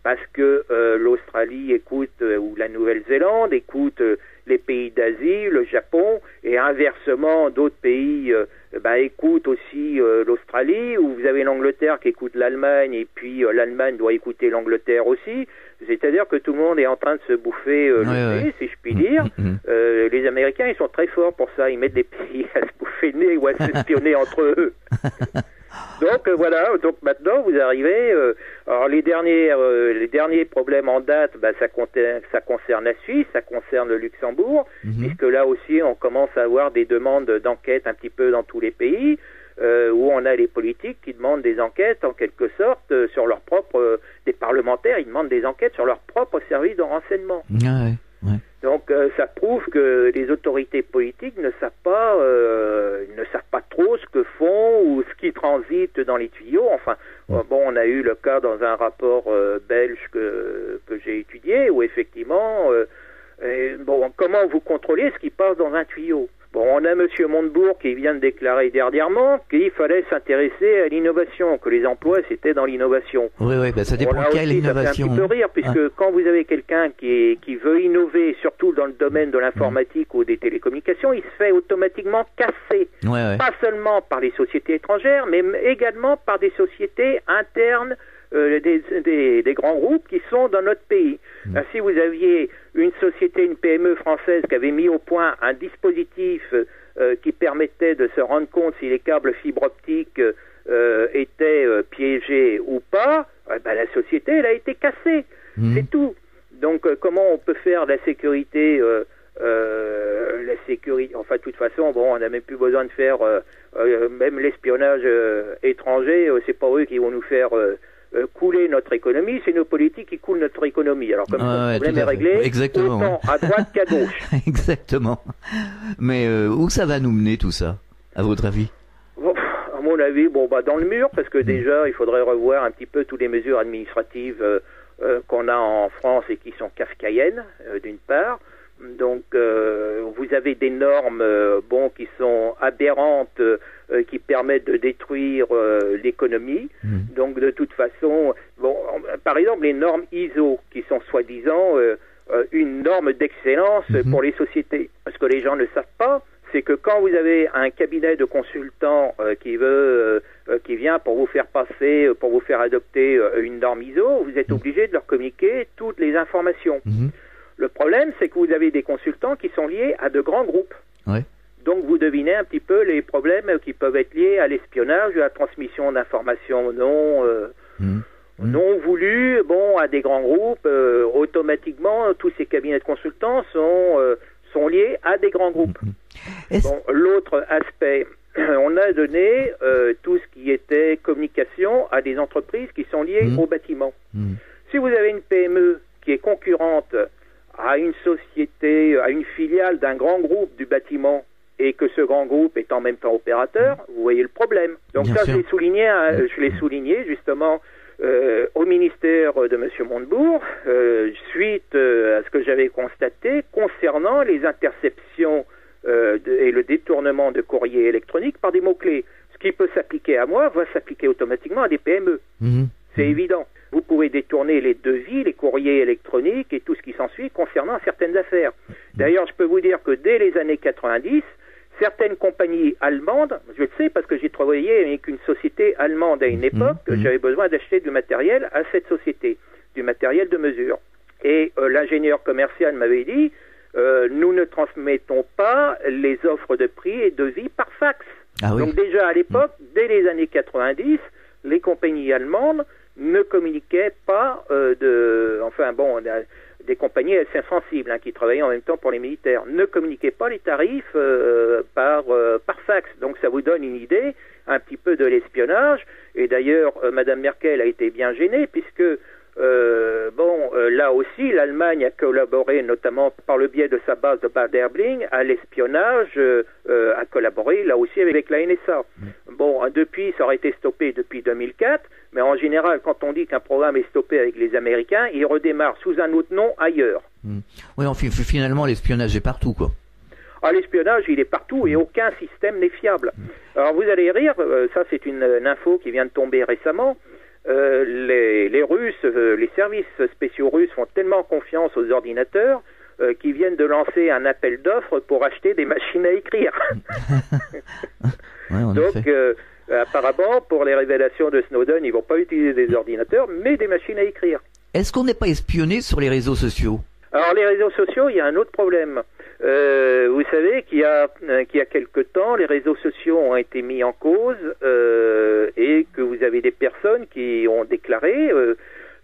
parce que l'Australie écoute, ou la Nouvelle-Zélande écoute les pays d'Asie, le Japon, et inversement d'autres pays écoutent aussi l'Australie, où vous avez l'Angleterre qui écoute l'Allemagne, et puis l'Allemagne doit écouter l'Angleterre aussi. C'est-à-dire que tout le monde est en train de se bouffer le nez, si je puis dire. Les Américains, ils sont très forts pour ça. Ils mettent des pays à se bouffer le nez ou à s'espionner entre eux. Donc voilà, donc maintenant vous arrivez. Alors les derniers problèmes en date, ça concerne la Suisse, ça concerne le Luxembourg, puisque là aussi on commence à avoir des demandes d'enquête un petit peu dans tous les pays, où on a les politiques qui demandent des enquêtes en quelque sorte sur leur propre, des parlementaires, ils demandent des enquêtes sur leur propre service de renseignement. Donc ça prouve que les autorités politiques ne savent pas trop ce que font ou ce qui transite dans les tuyaux. Enfin, on a eu le cas dans un rapport belge que j'ai étudié, où effectivement, comment vous contrôlez ce qui passe dans un tuyau? Bon, on a Monsieur Montebourg qui vient de déclarer dernièrement qu'il fallait s'intéresser à l'innovation, que les emplois c'était dans l'innovation. Oui, ça dépend de quelle innovation. Ça fait un petit peu rire, puisque quand vous avez quelqu'un qui veut innover, surtout dans le domaine de l'informatique ou des télécommunications, il se fait automatiquement casser. Pas seulement par les sociétés étrangères, mais également par des sociétés internes, des grands groupes qui sont dans notre pays. Si vous aviez une société, une PME française qui avait mis au point un dispositif qui permettait de se rendre compte si les câbles fibre optique étaient piégés ou pas, la société elle a été cassée. C'est tout. Donc comment on peut faire la sécurité enfin de toute façon on n'a même plus besoin de faire même l'espionnage étranger, c'est pas eux qui vont nous faire couler notre économie, c'est nos politiques qui coulent notre économie. Alors comme le problème est réglé, autant à droite qu'à gauche. Exactement. Mais où ça va nous mener tout ça, à votre avis? À mon avis, dans le mur, parce que déjà il faudrait revoir un petit peu toutes les mesures administratives qu'on a en France et qui sont kafkaïennes, d'une part. Donc vous avez des normes qui sont aberrantes, qui permettent de détruire l'économie. Donc de toute façon, par exemple les normes ISO qui sont soi-disant une norme d'excellence pour les sociétés. Ce que les gens ne savent pas, c'est que quand vous avez un cabinet de consultants qui vient pour vous faire passer, pour vous faire adopter une norme ISO, vous êtes obligé de leur communiquer toutes les informations. Le problème, c'est que vous avez des consultants qui sont liés à de grands groupes. Donc vous devinez un petit peu les problèmes qui peuvent être liés à l'espionnage, à la transmission d'informations non voulues, à des grands groupes. Automatiquement, tous ces cabinets de consultants sont liés à des grands groupes. L'autre aspect, on a donné tout ce qui était communication à des entreprises qui sont liées au bâtiment. Si vous avez une PME qui est concurrente à une société, à une filiale d'un grand groupe du bâtiment, et que ce grand groupe est en même temps opérateur, vous voyez le problème. Donc ça, je l'ai souligné justement au ministère de M. Montebourg, suite à ce que j'avais constaté concernant les interceptions et le détournement de courriers électroniques par des mots-clés. Ce qui peut s'appliquer à moi va s'appliquer automatiquement à des PME. C'est évident. Vous pouvez détourner les devis, les courriers électroniques et tout ce qui s'ensuit concernant certaines affaires. D'ailleurs, je peux vous dire que dès les années 90, certaines compagnies allemandes, je le sais parce que j'ai travaillé avec une société allemande à une époque, j'avais besoin d'acheter du matériel à cette société, du matériel de mesure. Et l'ingénieur commercial m'avait dit, nous ne transmettons pas les offres de prix et devis par fax. Donc déjà à l'époque, dès les années 90, les compagnies allemandes ne communiquaient pas des compagnies assez sensibles qui travaillaient en même temps pour les militaires, ne communiquaient pas les tarifs par fax. Donc ça vous donne une idée un petit peu de l'espionnage. Et d'ailleurs, Madame Merkel a été bien gênée puisque là aussi, l'Allemagne a collaboré, notamment par le biais de sa base de Bad Aibling, à l'espionnage, a collaboré là aussi avec la NSA. Bon, depuis, ça aurait été stoppé depuis 2004, mais en général, quand on dit qu'un programme est stoppé avec les Américains, il redémarre sous un autre nom ailleurs. Oui, finalement, l'espionnage est partout, quoi. Ah, l'espionnage, il est partout et aucun système n'est fiable. Alors, vous allez rire, ça c'est une info qui vient de tomber récemment. Les Russes, les services spéciaux russes font tellement confiance aux ordinateurs qu'ils viennent de lancer un appel d'offres pour acheter des machines à écrire. Ouais, donc, apparemment, pour les révélations de Snowden, ils vont pas utiliser des ordinateurs, mais des machines à écrire. Est-ce qu'on n'est pas espionné sur les réseaux sociaux? Alors, les réseaux sociaux, il y a un autre problème. Vous savez qu'il y a quelque temps, les réseaux sociaux ont été mis en cause et que vous avez des personnes qui ont déclaré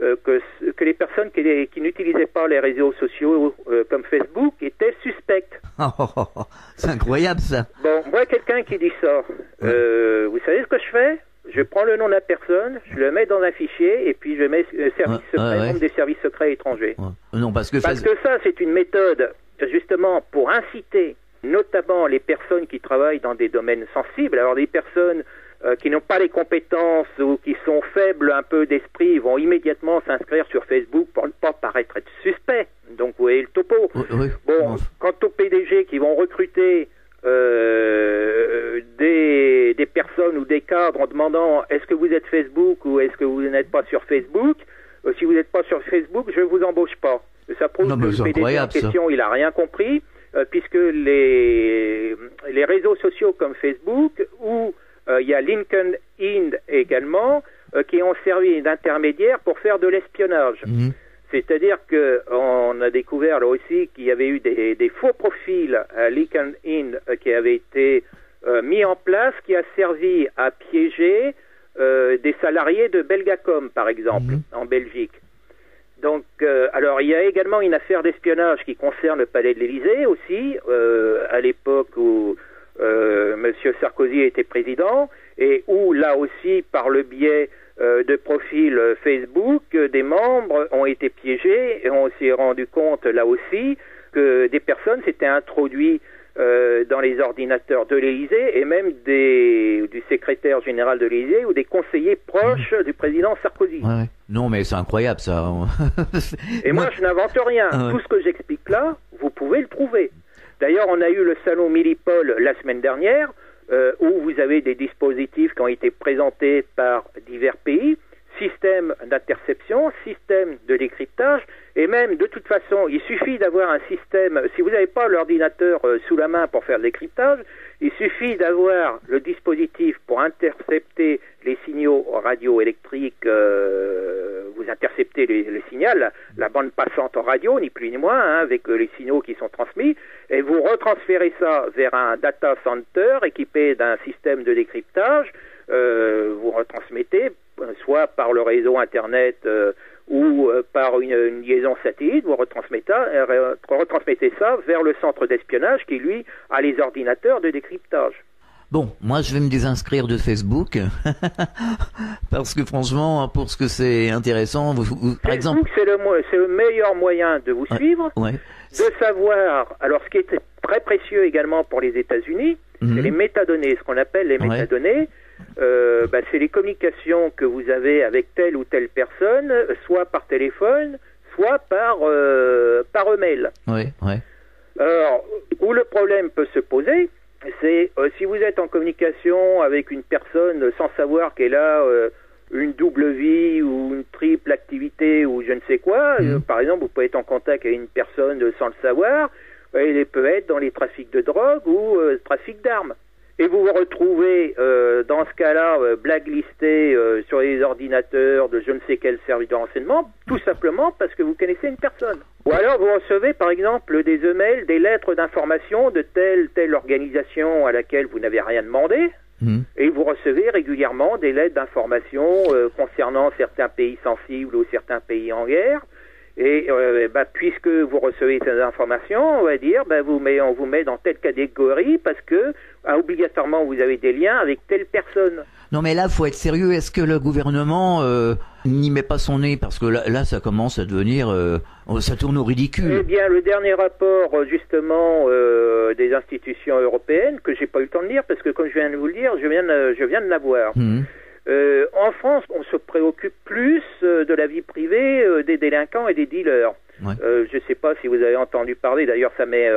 que les personnes qui n'utilisaient pas les réseaux sociaux comme Facebook étaient suspectes. C'est incroyable ça. Bon, moi, quelqu'un qui dit ça, vous savez ce que je fais? Je prends le nom de la personne, je le mets dans un fichier et puis je mets nombre des services secrets étrangers. Non, parce que ça, c'est une méthode justement pour inciter notamment les personnes qui travaillent dans des domaines sensibles. Alors des personnes qui n'ont pas les compétences ou qui sont faibles un peu d'esprit vont immédiatement s'inscrire sur Facebook pour ne pas paraître être suspect. Donc vous voyez le topo. Bon, quant aux PDG qui vont recruter des personnes ou des cadres en demandant est-ce que vous êtes Facebook ou est-ce que vous n'êtes pas sur Facebook, si vous n'êtes pas sur Facebook, je ne vous embauche pas. Ça prouve que le PDG en question, il n'a rien compris, puisque les réseaux sociaux comme Facebook, où il y a LinkedIn également, qui ont servi d'intermédiaire pour faire de l'espionnage. C'est-à-dire qu'on a découvert là aussi qu'il y avait eu des faux profils à LinkedIn qui avaient été mis en place, qui a servi à piéger des salariés de Belgacom, par exemple, en Belgique. Donc, alors il y a également une affaire d'espionnage qui concerne le palais de l'Élysée aussi, à l'époque où Monsieur Sarkozy était président, et où là aussi, par le biais de profils Facebook, des membres ont été piégés, et on s'est rendu compte là aussi que des personnes s'étaient introduites dans les ordinateurs de l'Élysée et même du secrétaire général de l'Élysée ou des conseillers proches du président Sarkozy. Ouais. Non, mais c'est incroyable ça. Et moi, je n'invente rien. Tout ce que j'explique là, vous pouvez le trouver. D'ailleurs, on a eu le salon Millipol la semaine dernière, où vous avez des dispositifs qui ont été présentés par divers pays, système d'interception, système de décryptage, et même, de toute façon, il suffit d'avoir un système, si vous n'avez pas l'ordinateur sous la main pour faire le décryptage, il suffit d'avoir le dispositif pour intercepter les signaux radioélectriques, vous interceptez le signal, la bande passante en radio, ni plus ni moins, avec les signaux qui sont transmis, et vous retransférez ça vers un data center équipé d'un système de décryptage, vous retransmettez, soit par le réseau Internet ou par une liaison satellite, vous retransmettez ça vers le centre d'espionnage qui, lui, a les ordinateurs de décryptage. Bon, moi je vais me désinscrire de Facebook parce que franchement, pour ce que c'est intéressant, par exemple... Facebook, c'est le meilleur moyen de vous suivre, de savoir... Alors, ce qui est très précieux également pour les États-Unis, c'est les métadonnées, ce qu'on appelle les métadonnées. C'est les communications que vous avez avec telle ou telle personne, soit par téléphone, soit par mail. Alors, où le problème peut se poser, c'est si vous êtes en communication avec une personne sans savoir qu'elle a une double vie ou une triple activité ou je ne sais quoi, par exemple, vous pouvez être en contact avec une personne sans le savoir, elle peut être dans les trafics de drogue ou trafic d'armes. Et vous vous retrouvez, dans ce cas-là, blacklisté sur les ordinateurs de je ne sais quel service de renseignement, tout simplement parce que vous connaissez une personne. Ou alors vous recevez, par exemple, des emails, des lettres d'information de telle organisation à laquelle vous n'avez rien demandé, et vous recevez régulièrement des lettres d'information concernant certains pays sensibles ou certains pays en guerre, Et puisque vous recevez ces informations, on va dire, on vous met dans telle catégorie parce que obligatoirement vous avez des liens avec telle personne. Non mais là, faut être sérieux. Est-ce que le gouvernement n'y met pas son nez? Parce que là, ça commence à devenir, ça tourne au ridicule. Eh bien, le dernier rapport justement des institutions européennes que j'ai pas eu le temps de lire parce que comme je viens de vous le dire, je viens de l'avoir. En France, on se préoccupe plus de la vie privée des délinquants et des dealers. Ouais. Je ne sais pas si vous avez entendu parler, d'ailleurs ça met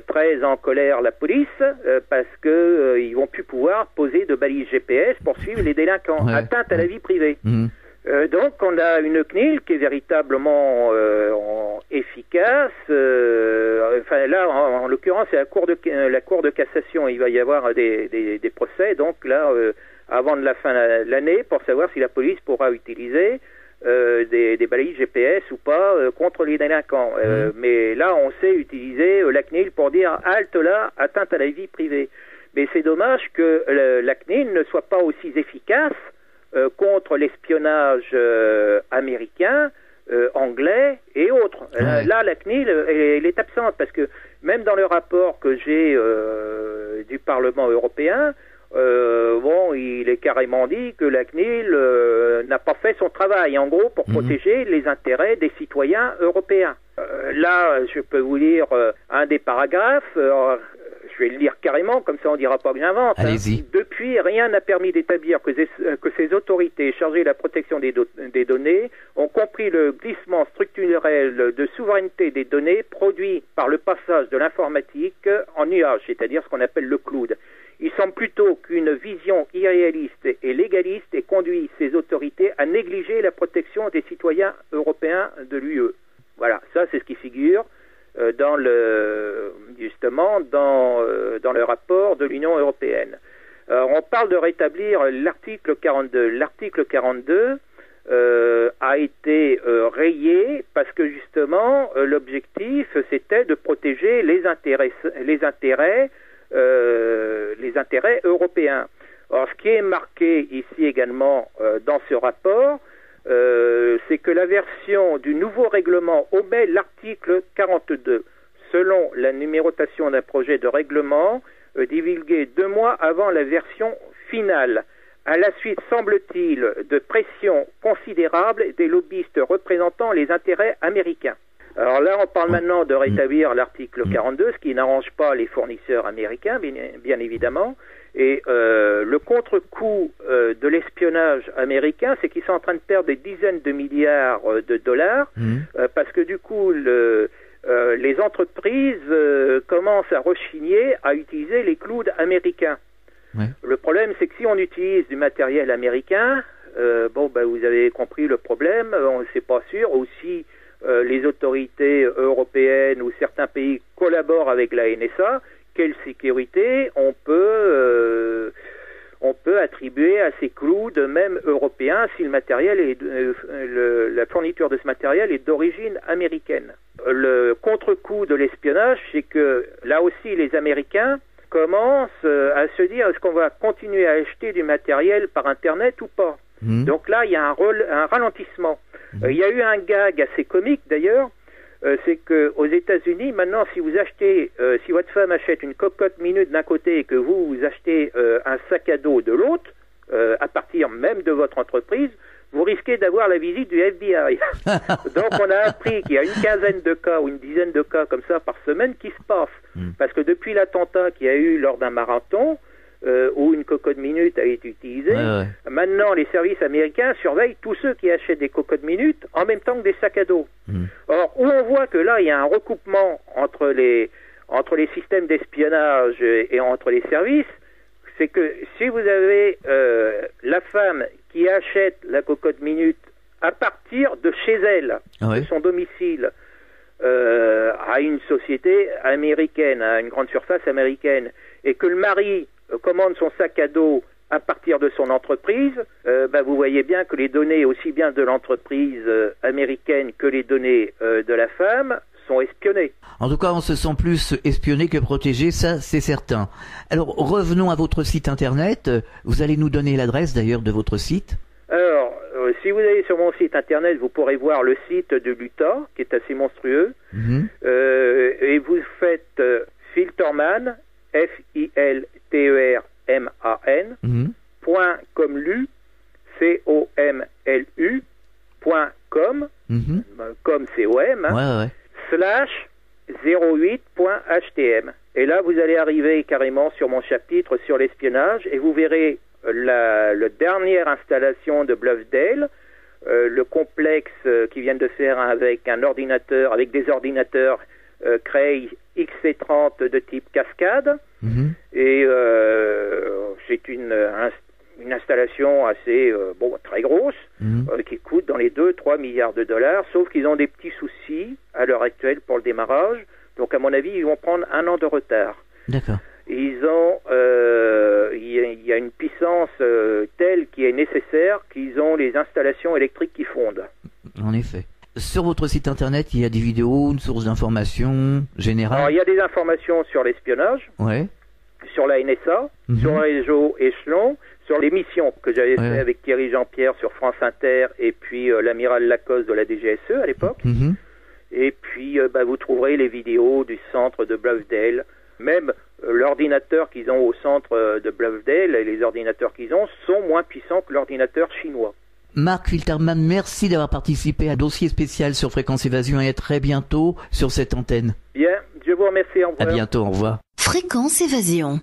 très en colère la police parce que ils vont plus pouvoir poser de balises GPS pour suivre les délinquants. Atteinte à la vie privée. Donc on a une CNIL qui est véritablement efficace. Là, en l'occurrence, c'est la cour de cassation. Il va y avoir des procès. Donc là, avant de la fin de l'année, pour savoir si la police pourra utiliser des balises GPS ou pas contre les délinquants. Mais là, on sait utiliser la CNIL pour dire halte là, atteinte à la vie privée. Mais c'est dommage que la CNIL ne soit pas aussi efficace contre l'espionnage américain, anglais et autres. Là, la CNIL, elle est absente parce que même dans le rapport que j'ai du Parlement européen, il est carrément dit que la CNIL n'a pas fait son travail, en gros, pour protéger les intérêts des citoyens européens. Là, je peux vous lire un des paragraphes. Je vais le lire carrément, comme ça on dira pas que j'invente. Allez-y. Depuis, rien n'a permis d'établir que ces autorités chargées de la protection des données ont compris le glissement structurel de souveraineté des données produit par le passage de l'informatique en nuage, c'est-à-dire ce qu'on appelle le cloud. Il semble plutôt qu'une vision irréaliste et légaliste ait conduit ces autorités à négliger la protection des citoyens européens de l'UE. Voilà, ça c'est ce qui figure dans le rapport de l'Union européenne. On parle de rétablir l'article 42. L'article 42 a été rayé parce que justement l'objectif c'était de protéger les intérêts européens. Alors, ce qui est marqué ici également dans ce rapport, c'est que la version du nouveau règlement omet l'article 42. Selon la numérotation d'un projet de règlement divulgué 2 mois avant la version finale, à la suite, semble-t-il, de pressions considérables des lobbyistes représentant les intérêts américains. Alors là, on parle maintenant de rétablir l'article 42, ce qui n'arrange pas les fournisseurs américains, bien évidemment. Et le contre-coup de l'espionnage américain, c'est qu'ils sont en train de perdre des dizaines de milliards de dollars, parce que du coup, les entreprises commencent à rechigner à utiliser les clouds américains. Le problème, c'est que si on utilise du matériel américain, vous avez compris le problème, on ne sait pas sûr, aussi les autorités européennes ou certains pays collaborent avec la NSA, quelle sécurité on peut attribuer à ces clouds même européens si le matériel la fourniture de ce matériel est d'origine américaine. Le contre-coup de l'espionnage, c'est que là aussi les Américains commencent à se dire est-ce qu'on va continuer à acheter du matériel par Internet ou pas. Donc là, il y a un ralentissement. Il y a eu un gag assez comique d'ailleurs, c'est que aux États-Unis maintenant, si votre femme achète une cocotte minute d'un côté et que vous achetez un sac à dos de l'autre, à partir même de votre entreprise, vous risquez d'avoir la visite du FBI. Donc on a appris qu'il y a une quinzaine de cas ou une dizaine de cas comme ça par semaine qui se passent, parce que depuis l'attentat qu'il y a eu lors d'un marathon, où une cocotte minute a été utilisée, maintenant les services américains surveillent tous ceux qui achètent des cocottes minutes en même temps que des sacs à dos. Or, où on voit que là il y a un recoupement entre les systèmes d'espionnage et entre les services, c'est que si vous avez la femme qui achète la cocotte minute à partir de chez elle, de son domicile, à une société américaine, à une grande surface américaine, et que le mari commande son sac à dos à partir de son entreprise, vous voyez bien que les données aussi bien de l'entreprise américaine que les données de la femme sont espionnées. En tout cas, on se sent plus espionné que protégé, ça c'est certain. Alors revenons à votre site internet. Vous allez nous donner l'adresse d'ailleurs de votre site. Alors, si vous allez sur mon site internet, vous pourrez voir le site de l'Utah, qui est assez monstrueux. Et vous faites Filterman, Filterman, point comlu, COMLU, point com, comme COM, hein, slash 08.htm. Et là, vous allez arriver carrément sur mon chapitre sur l'espionnage et vous verrez la dernière installation de Bluffdale, le complexe qu'ils viennent de faire avec un ordinateur, avec des ordinateurs Cray XC30 de type cascade. Et c'est une installation assez très grosse, qui coûte dans les 2-3 milliards de dollars, sauf qu'ils ont des petits soucis à l'heure actuelle pour le démarrage. Donc à mon avis, ils vont prendre 1 an de retard. D'accord. Ils ont, il y a une puissance telle qui est nécessaire qu'ils ont les installations électriques qui fondent. En effet. Sur votre site internet, il y a des vidéos, une source d'information générale. Alors il y a des informations sur l'espionnage, sur la NSA, sur le réseau Échelon, sur l'émission que j'avais fait avec Thierry Jean-Pierre sur France Inter et puis l'amiral Lacoste de la DGSE à l'époque. Et puis vous trouverez les vidéos du centre de Bluffdale. Même l'ordinateur qu'ils ont au centre de Bluffdale et les ordinateurs qu'ils ont sont moins puissants que l'ordinateur chinois. Marc Filterman, merci d'avoir participé à un dossier spécial sur Fréquence Évasion et à très bientôt sur cette antenne. Bien, je vous remercie, au revoir. À bientôt, au revoir. Fréquence Évasion.